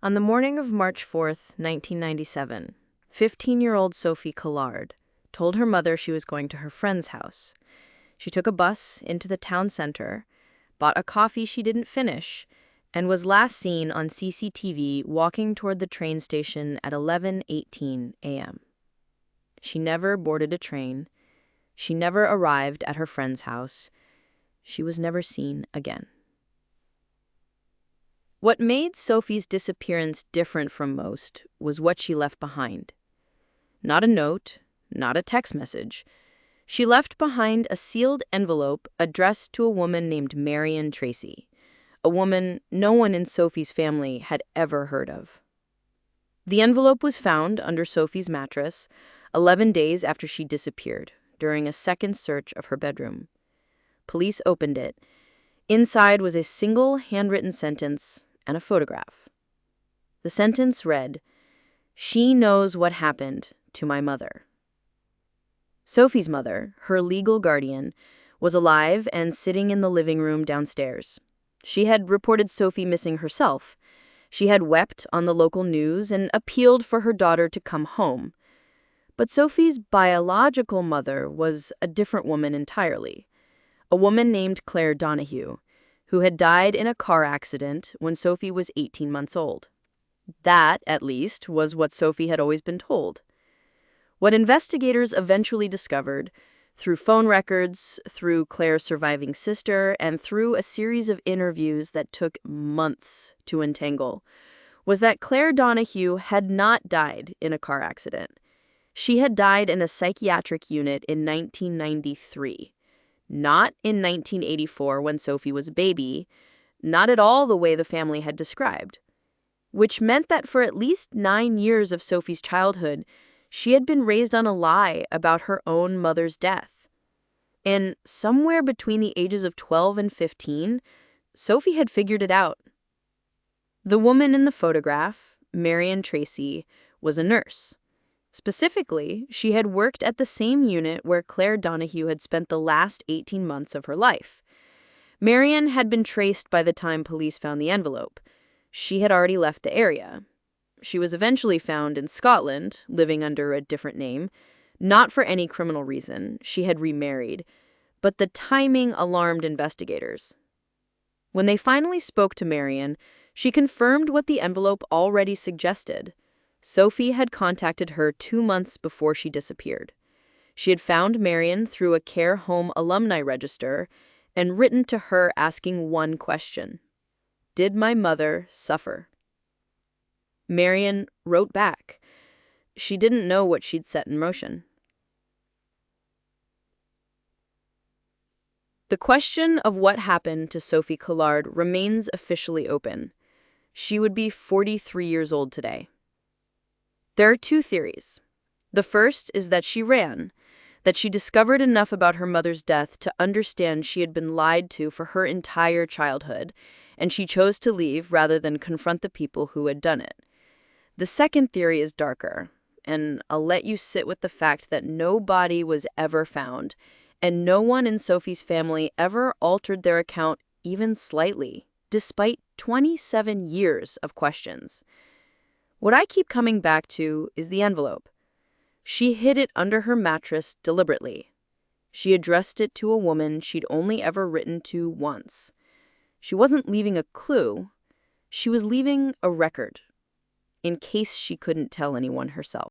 On the morning of March 4th, 1997, 15-year-old Sophie Callard told her mother she was going to her friend's house. She took a bus into the town center, bought a coffee she didn't finish, and was last seen on CCTV walking toward the train station at 11:18 a.m. She never boarded a train. She never arrived at her friend's house. She was never seen again. What made Sophie's disappearance different from most was what she left behind. Not a note, not a text message. She left behind a sealed envelope addressed to a woman named Marion Treacy, a woman no one in Sophie's family had ever heard of. The envelope was found under Sophie's mattress 11 days after she disappeared, during a second search of her bedroom. Police opened it. Inside was a single handwritten sentence and a photograph. The sentence read, "She knows what happened to my mother." Sophie's mother, her legal guardian, was alive and sitting in the living room downstairs. She had reported Sophie missing herself. She had wept on the local news and appealed for her daughter to come home. But Sophie's biological mother was a different woman entirely, a woman named Claire Donahue, who had died in a car accident when Sophie was 18 months old. That, at least, was what Sophie had always been told. What investigators eventually discovered, through phone records, through Claire's surviving sister, and through a series of interviews that took months to untangle, was that Claire Donahue had not died in a car accident. She had died in a psychiatric unit in 1993. Not in 1984 when Sophie was a baby, not at all the way the family had described. Which meant that for at least 9 years of Sophie's childhood, she had been raised on a lie about her own mother's death. And somewhere between the ages of 12 and 15, Sophie had figured it out. The woman in the photograph, Marion Treacy, was a nurse. Specifically, she had worked at the same unit where Claire Donahue had spent the last 18 months of her life. Marion had been traced by the time police found the envelope. She had already left the area. She was eventually found in Scotland, living under a different name. Not for any criminal reason. She had remarried. But the timing alarmed investigators. When they finally spoke to Marion, she confirmed what the envelope already suggested. Sophie had contacted her 2 months before she disappeared. She had found Marion through a care home alumni register and written to her asking one question: "Did my mother suffer?" Marion wrote back. She didn't know what she'd set in motion. The question of what happened to Sophie Callard remains officially open. She would be 43 years old today. There are 2 theories. The first is that she ran, that she discovered enough about her mother's death to understand she had been lied to for her entire childhood, and she chose to leave rather than confront the people who had done it. The second theory is darker, and I'll let you sit with the fact that no body was ever found, and no one in Sophie's family ever altered their account even slightly, despite 27 years of questions. What I keep coming back to is the envelope. She hid it under her mattress deliberately. She addressed it to a woman she'd only ever written to once. She wasn't leaving a clue. She was leaving a record, in case she couldn't tell anyone herself.